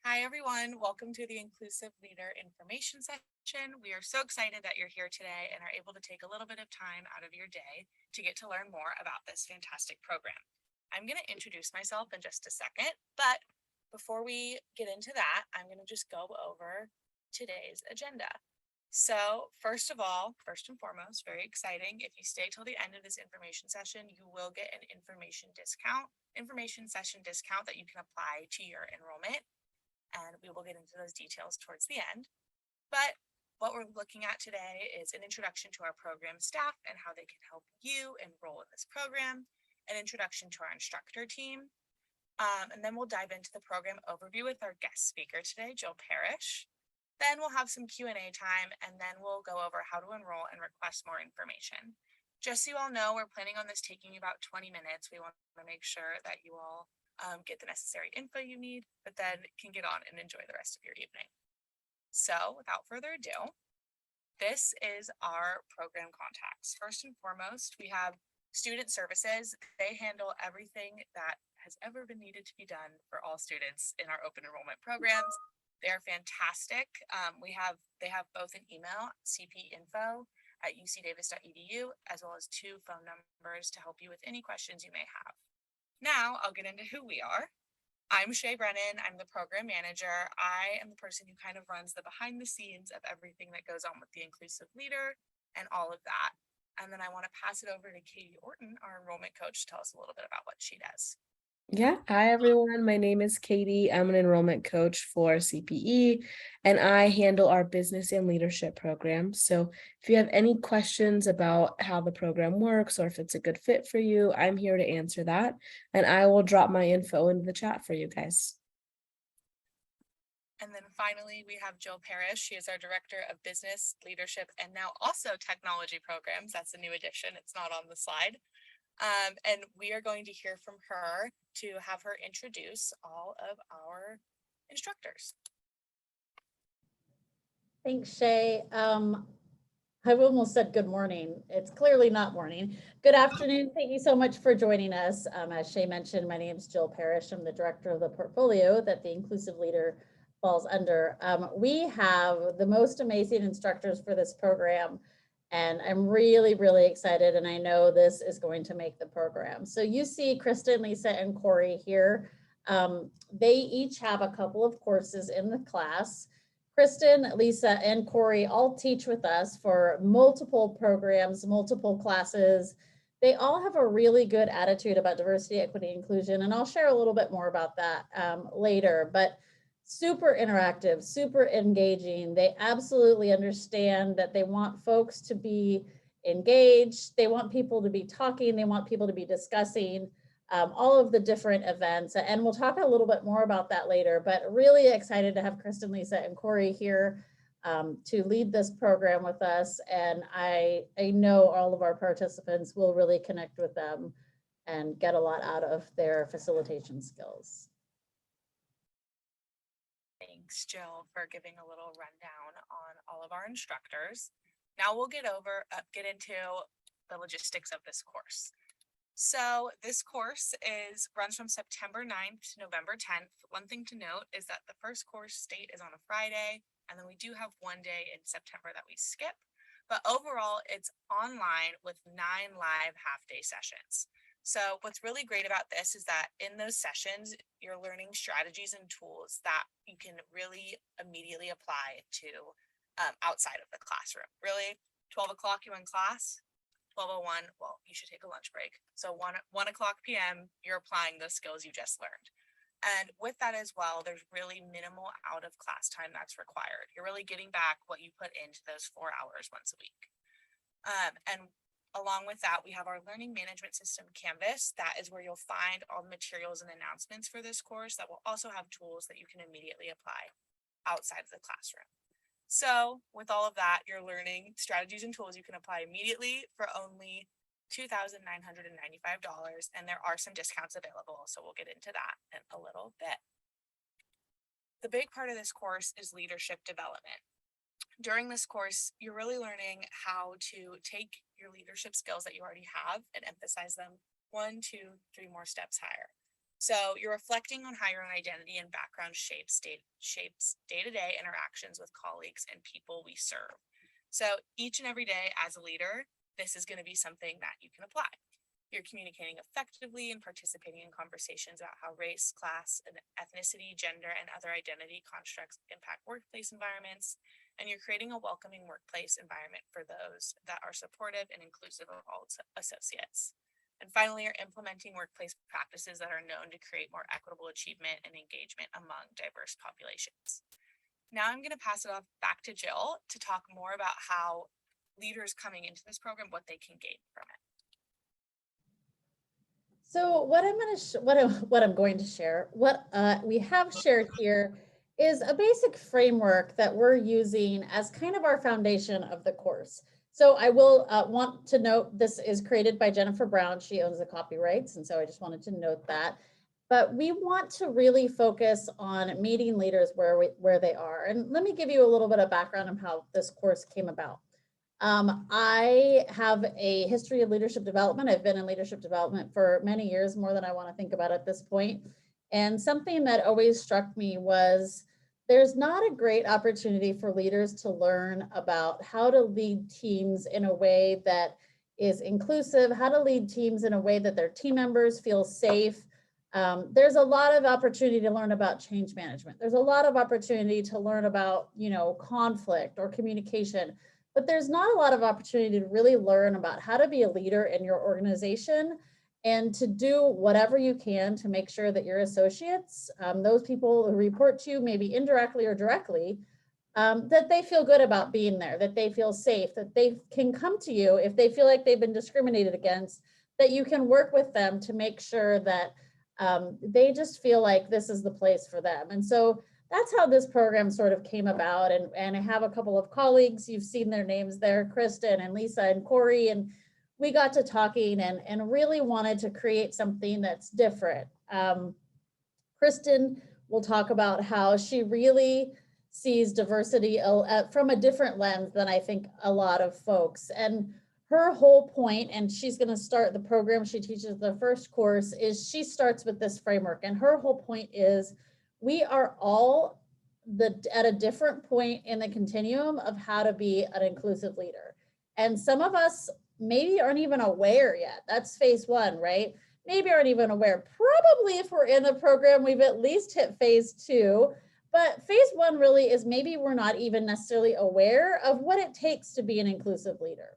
Hi, everyone. Welcome to the Inclusive Leader Information Session. We are so excited that you're here today and are able to take a little bit of time out of your day to get to learn more about this fantastic program. I'm going to introduce myself in just a second, but before we get into that, I'm going to just go over today's agenda. So first of all, first and foremost, very exciting. If you stay till the end of this information session, you will get an information session discount that you can apply to your enrollment. And we will get into those details towards the end. But what we're looking at today is an introduction to our program staff and how they can help you enroll in this program, an introduction to our instructor team, and then we'll dive into the program overview with our guest speaker today, Jill Parrish. Then we'll have some Q&A time, and then we'll go over how to enroll and request more information. Just so you all know, we're planning on this taking about 20 minutes. We want to make sure that you all get the necessary info you need, but then can get on and enjoy the rest of your evening. So without further ado, this is our program contacts. First and foremost, we have student services. They handle everything that has ever been needed to be done for all students in our open enrollment programs. They're fantastic. They have both an email, cpinfo@ucdavis.edu, as well as 2 phone numbers to help you with any questions you may have. Now I'll get into who we are. I'm Shay Brennan. I'm the program manager. I am the person who kind of runs the behind the scenes of everything that goes on with the Inclusive Leader and all of that. And then I want to pass it over to Katie Orton, our enrollment coach, to tell us a little bit about what she does. Yeah, hi everyone. My name is Katie. I'm an enrollment coach for CPE, and I handle our business and leadership program. So if you have any questions about how the program works or if it's a good fit for you, I'm here to answer that. And I will drop my info into the chat for you guys. And then finally, we have Jill Parrish. She is our Director of Business, Leadership, and now also Technology Programs. That's a new addition. It's not on the slide. And we are going to hear from her to have her introduce all of our instructors. Thanks, Shay. I almost said good morning. It's clearly not morning. Good afternoon. Thank you so much for joining us. As Shay mentioned, my name is Jill Parrish. I'm the director of the portfolio that the Inclusive Leader falls under. We have the most amazing instructors for this program, and I'm really, really excited, and I know this is going to make the program. So you see Kristen, Lisa, and Corey here. They each have a couple of courses in the class. Kristen, Lisa, and Corey all teach with us for multiple programs, multiple classes. They all have a really good attitude about diversity, equity, inclusion, and I'll share a little bit more about that later. But super interactive, super engaging. They absolutely understand that they want folks to be engaged. They want people to be talking. They want people to be discussing all of the different events. And we'll talk a little bit more about that later, but really excited to have Kristen, Lisa, and Corey here to lead this program with us. And I know all of our participants will really connect with them and get a lot out of their facilitation skills. Thanks, Jill, for giving a little rundown on all of our instructors. Now we'll get into the logistics of this course. So this course runs from September 9th to November 10th. One thing to note is that the first course date is on a Friday, and then we do have one day in September that we skip. But overall, it's online with 9 live half-day sessions. So what's really great about this is that in those sessions, you're learning strategies and tools that you can really immediately apply to outside of the classroom. Really, 12 o'clock you in class, 12:01, well, you should take a lunch break. So 1 o'clock p.m., you're applying those skills you just learned. And with that as well, there's really minimal out of class time that's required. You're really getting back what you put into those 4 hours once a week. And along with that, we have our learning management system, Canvas. That is where you'll find all the materials and announcements for this course that will also have tools that you can immediately apply outside of the classroom. So with all of that, you're learning strategies and tools you can apply immediately for only $2,995, and there are some discounts available, so we'll get into that in a little bit. The big part of this course is leadership development. During this course, you're really learning how to take your leadership skills that you already have and emphasize them 1, 2, 3 more steps higher. So you're reflecting on how your own identity and background shapes day-to-day interactions with colleagues and people we serve. So each and every day as a leader, this is going to be something that you can apply. You're communicating effectively and participating in conversations about how race, class, and ethnicity, gender, and other identity constructs impact workplace environments. And you're creating a welcoming workplace environment for those that are supportive and inclusive of all associates. And finally, you're implementing workplace practices that are known to create more equitable achievement and engagement among diverse populations. Now I'm going to pass it off back to Jill to talk more about how leaders coming into this program, what they can gain from it. So what I'm going to share, what we have shared here is a basic framework that we're using as kind of our foundation of the course. So I will want to note this is created by Jennifer Brown. She owns the copyrights, and so I just wanted to note that. But we want to really focus on meeting leaders where they are. And let me give you a little bit of background on how this course came about. I have a history of leadership development. I've been in leadership development for many years, more than I want to think about at this point. And something that always struck me was there's not a great opportunity for leaders to learn about how to lead teams in a way that is inclusive, how to lead teams in a way that their team members feel safe. There's a lot of opportunity to learn about change management. There's a lot of opportunity to learn about, conflict or communication. But there's not a lot of opportunity to really learn about how to be a leader in your organization and to do whatever you can to make sure that your associates, those people who report to you, maybe indirectly or directly, that they feel good about being there, that they feel safe, that they can come to you if they feel like they've been discriminated against, that you can work with them to make sure that they just feel like this is the place for them. And so that's how this program sort of came about. And I have a couple of colleagues, you've seen their names there, Kristen and Lisa and Corey, and we got to talking and really wanted to create something that's different. Kristen will talk about how she really sees diversity from a different lens than I think a lot of folks. And her whole point, and she's going to start the program she teaches the first course, is she starts with this framework. And her whole point is we are all at a different point in the continuum of how to be an inclusive leader. And some of us maybe aren't even aware yet. That's phase one, right? Maybe aren't even aware. Probably if we're in the program, we've at least hit phase two. But phase one really is maybe we're not even necessarily aware of what it takes to be an inclusive leader.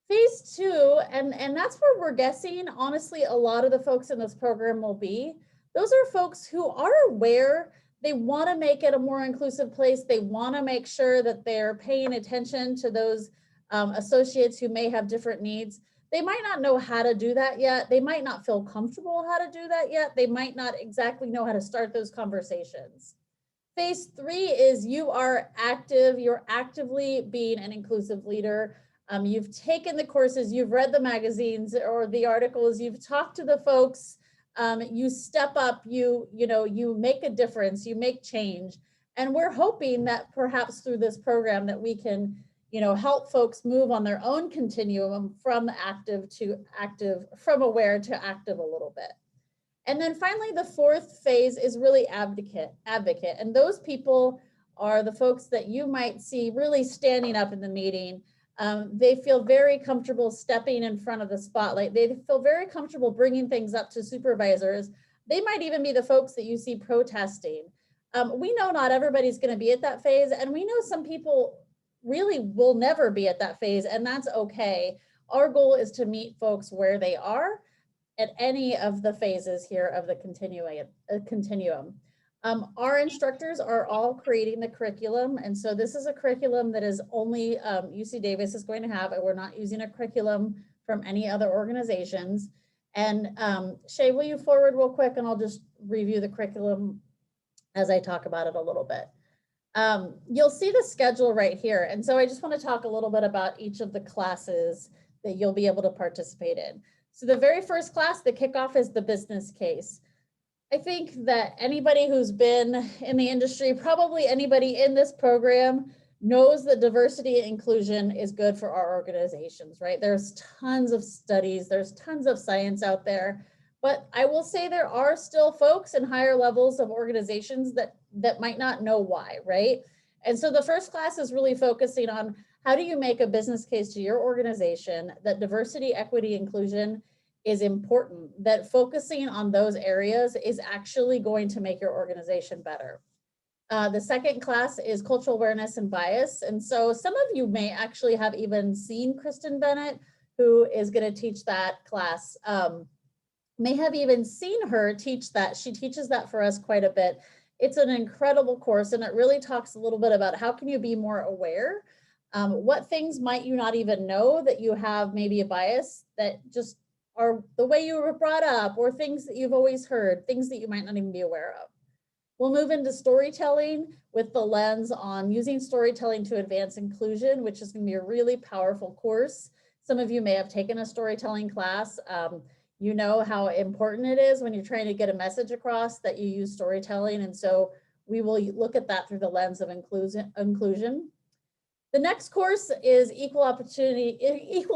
Phase two, and that's where we're guessing, honestly, a lot of the folks in this program will be. Those are folks who are aware, they want to make it a more inclusive place. They want to make sure that they're paying attention to those associates who may have different needs. They might not know how to do that yet. They might not feel comfortable how to do that yet. They might not exactly know how to start those conversations. Phase three is you are active, you're actively being an inclusive leader. You've taken the courses, you've read the magazines or the articles, you've talked to the folks, you step up, you make a difference, you make change. And we're hoping that perhaps through this program that we can, help folks move on their own continuum from active to active, from aware to active a little bit. And then finally, the fourth phase is really advocate. And those people are the folks that you might see really standing up in the meeting. They feel very comfortable stepping in front of the spotlight. They feel very comfortable bringing things up to supervisors. They might even be the folks that you see protesting. We know not everybody's going to be at that phase, and we know some people really will never be at that phase, and that's okay. Our goal is to meet folks where they are at any of the phases here of the continuum. Our instructors are all creating the curriculum. And so this is a curriculum that is only UC Davis is going to have, and we're not using a curriculum from any other organizations. And Shay, will you forward real quick and I'll just review the curriculum as I talk about it a little bit. You'll see the schedule right here. And so I just want to talk a little bit about each of the classes that you'll be able to participate in. So the very first class, the kickoff, is the business case. I think that anybody who's been in the industry, probably anybody in this program, knows that diversity and inclusion is good for our organizations, right? There's tons of studies, there's tons of science out there. But I will say there are still folks in higher levels of organizations that might not know why, right? And so the first class is really focusing on how do you make a business case to your organization that diversity, equity, inclusion is important, that focusing on those areas is actually going to make your organization better. The second class is cultural awareness and bias. And so some of you may actually have even seen Kristen Bennett, who is going to teach that class. May have even seen her teach that. She teaches that for us quite a bit. It's an incredible course, and it really talks a little bit about how can you be more aware. What things might you not even know that you have maybe a bias that just are the way you were brought up, or things that you've always heard, things that you might not even be aware of. We'll move into storytelling with the lens on using storytelling to advance inclusion, which is going to be a really powerful course. Some of you may have taken a storytelling class. You know how important it is when you're trying to get a message across that you use storytelling. And so we will look at that through the lens of inclusion. The next course is equal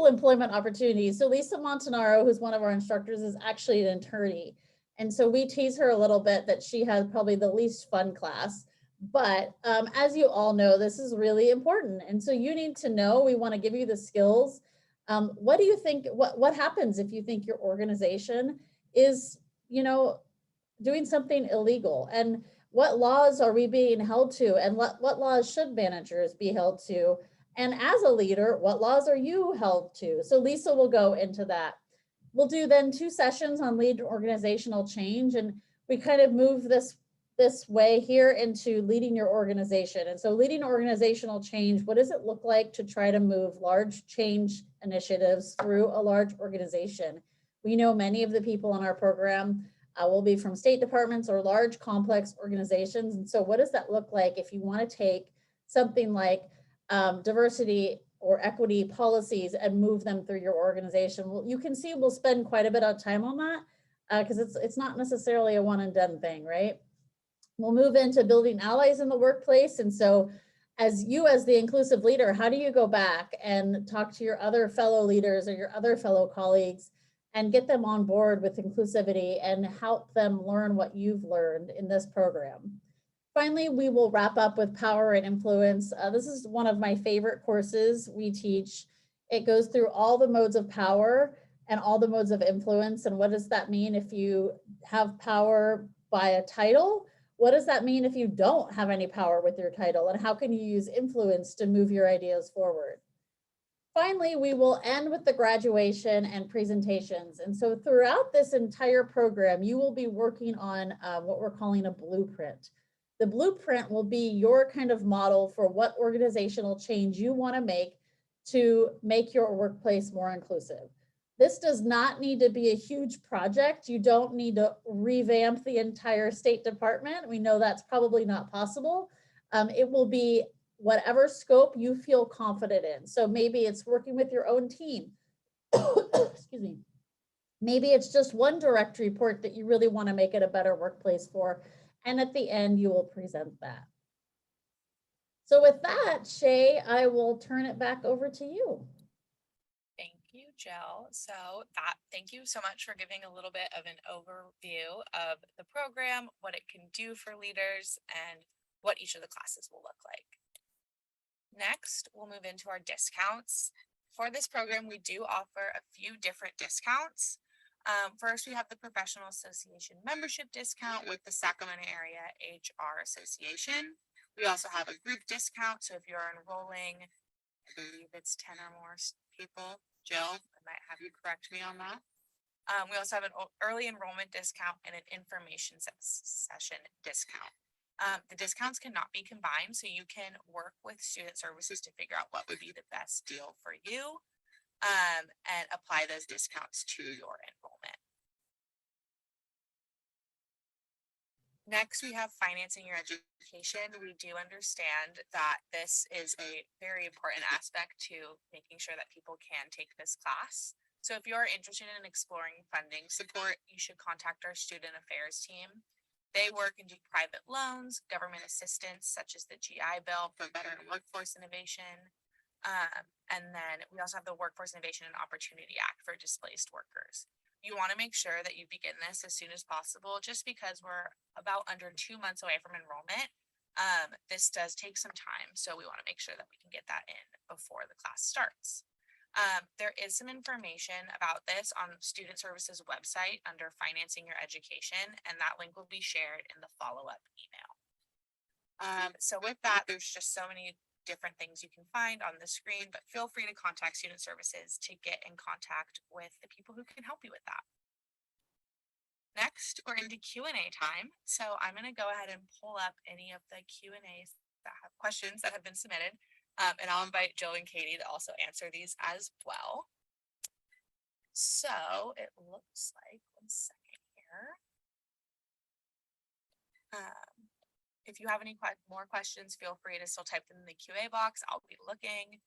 employment opportunities. So Lisa Montanaro, who's one of our instructors, is actually an attorney. And so we tease her a little bit that she has probably the least fun class. But as you all know, this is really important. And so you need to know, we want to give you the skills. What do you think, what happens if you think your organization is, doing something illegal? And what laws are we being held to? And what laws should managers be held to? And as a leader, what laws are you held to? So Lisa will go into that. We'll do then 2 sessions on lead organizational change. And we kind of move this way here into leading your organization. And so leading organizational change, what does it look like to try to move large change initiatives through a large organization? We know many of the people in our program will be from state departments or large complex organizations. And so what does that look like if you want to take something like diversity or equity policies and move them through your organization? Well, you can see we'll spend quite a bit of time on that because it's not necessarily a one and done thing, right? We'll move into building allies in the workplace. And so as the inclusive leader, how do you go back and talk to your other fellow leaders or your other fellow colleagues and get them on board with inclusivity and help them learn what you've learned in this program? Finally, we will wrap up with power and influence. This is one of my favorite courses we teach. It goes through all the modes of power and all the modes of influence. And what does that mean if you have power by a title? What does that mean if you don't have any power with your title? And how can you use influence to move your ideas forward? Finally, we will end with the graduation and presentations. And so throughout this entire program, you will be working on what we're calling a blueprint. The blueprint will be your kind of model for what organizational change you want to make your workplace more inclusive. This does not need to be a huge project. You don't need to revamp the entire State Department. We know that's probably not possible. It will be whatever scope you feel confident in. So maybe it's working with your own team. Excuse me. Maybe it's just one direct report that you really want to make it a better workplace for. And at the end, you will present that. So with that, Shay, I will turn it back over to you. Thank you, Jill. Thank you so much for giving a little bit of an overview of the program, what it can do for leaders, and what each of the classes will look like. Next, we'll move into our discounts. For this program, we do offer a few different discounts. First, we have the Professional Association membership discount with the Sacramento Area HR Association. We also have a group discount. So if you're enrolling, I believe it's 10 or more people. Jill, I might have you correct me on that. We also have an early enrollment discount and an information session discount. The discounts cannot be combined, so you can work with student services to figure out what would be the best deal for you and apply those discounts to your enrollment. Next, we have financing your education. We do understand that this is a very important aspect to making sure that people can take this class. So if you're interested in exploring funding support, you should contact our student affairs team. They work and do private loans, government assistance, such as the GI Bill for Veteran Workforce Innovation. And then we also have the Workforce Innovation and Opportunity Act for displaced workers. You want to make sure that you begin this as soon as possible, just because we're about under 2 months away from enrollment. This does take some time, so we want to make sure that we can get that in before the class starts. There is some information about this on Student Services website under Financing Your Education, and that link will be shared in the follow-up email. So with that, there's just so many different things you can find on the screen, but feel free to contact Student Services to get in contact with the people who can help you with that. Next, we're into Q&A time. So I'm going to go ahead and pull up any of the Q&As that have questions that have been submitted. And I'll invite Jill and Katie to also answer these as well. So it looks like, 1 second here. If you have any more questions, feel free to still type them in the QA box. I'll be looking.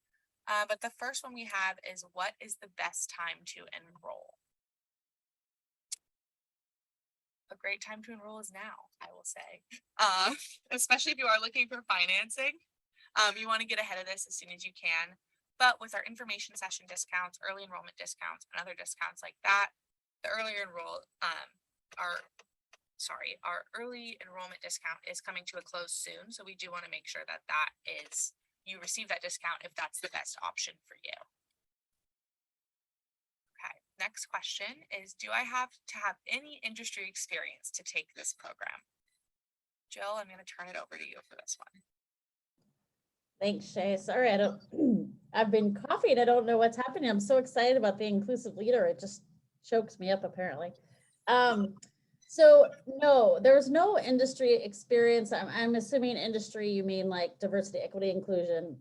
But the first one we have is, what is the best time to enroll? A great time to enroll is now, I will say, especially if you are looking for financing. You want to get ahead of this as soon as you can. But with our information session discounts, early enrollment discounts, and other discounts like that, the earlier enroll, our early enrollment discount is coming to a close soon. So we do want to make sure that you receive that discount if that's the best option for you. Okay, next question is, do I have to have any industry experience to take this program? Jill, I'm going to turn it over to you for this one. Thanks, Shay. Sorry, I've been coughing. I don't know what's happening. I'm so excited about the inclusive leader. It just chokes me up apparently. So no, there's no industry experience. I'm assuming industry, you mean like diversity, equity, inclusion,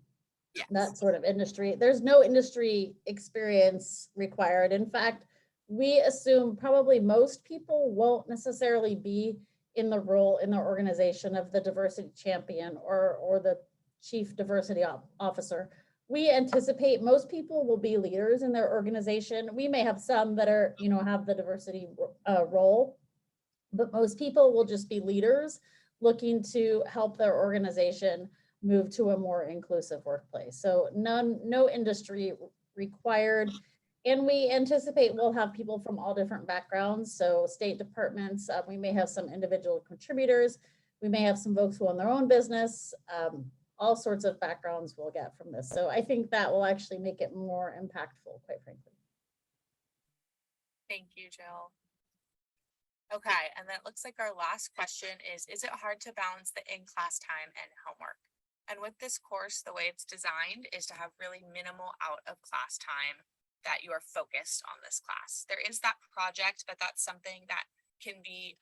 Yes. that sort of industry. There's no industry experience required. In fact, we assume probably most people won't necessarily be in the role in the organization of the diversity champion or the chief diversity officer. We anticipate most people will be leaders in their organization. We may have some that are, have the diversity role, but most people will just be leaders looking to help their organization move to a more inclusive workplace. So no industry required. And we anticipate we'll have people from all different backgrounds. So state departments, we may have some individual contributors. We may have some folks who own their own business. All sorts of backgrounds we'll get from this. So I think that will actually make it more impactful, quite frankly. Thank you, Jill. Okay, and then it looks like our last question is it hard to balance the in-class time and homework? And with this course, the way it's designed is to have really minimal out of class time that you are focused on this class. There is that project, but that's something that can be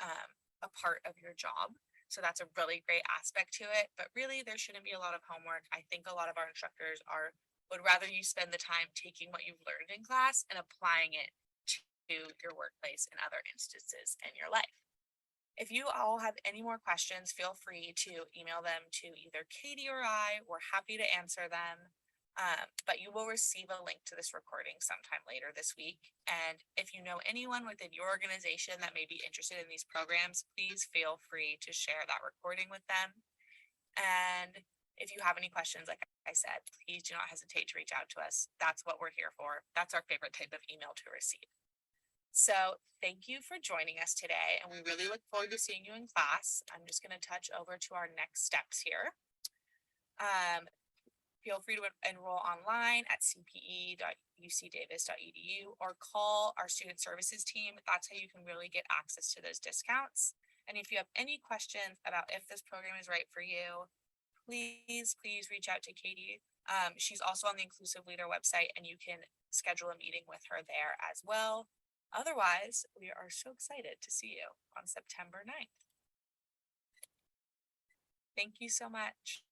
a part of your job. So that's a really great aspect to it, but really there shouldn't be a lot of homework. I think a lot of our instructors would rather you spend the time taking what you've learned in class and applying it to your workplace and other instances in your life. If you all have any more questions, feel free to email them to either Katie or I. We're happy to answer them. But you will receive a link to this recording sometime later this week. And if you know anyone within your organization that may be interested in these programs, please feel free to share that recording with them. And if you have any questions, like I said, please do not hesitate to reach out to us. That's what we're here for. That's our favorite type of email to receive. So thank you for joining us today, and we really look forward to seeing you in class. I'm just going to touch over to our next steps here. Feel free to enroll online at cpe.ucdavis.edu or call our student services team. That's how you can really get access to those discounts. And if you have any questions about if this program is right for you, please reach out to Katie. She's also on the Inclusive Leader website, and you can schedule a meeting with her there as well. Otherwise, we are so excited to see you on September 9th. Thank you so much.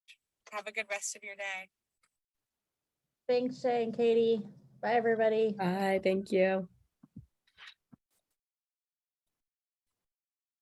Have a good rest of your day. Thanks, Shay and Katie. Bye, everybody. Bye, thank you.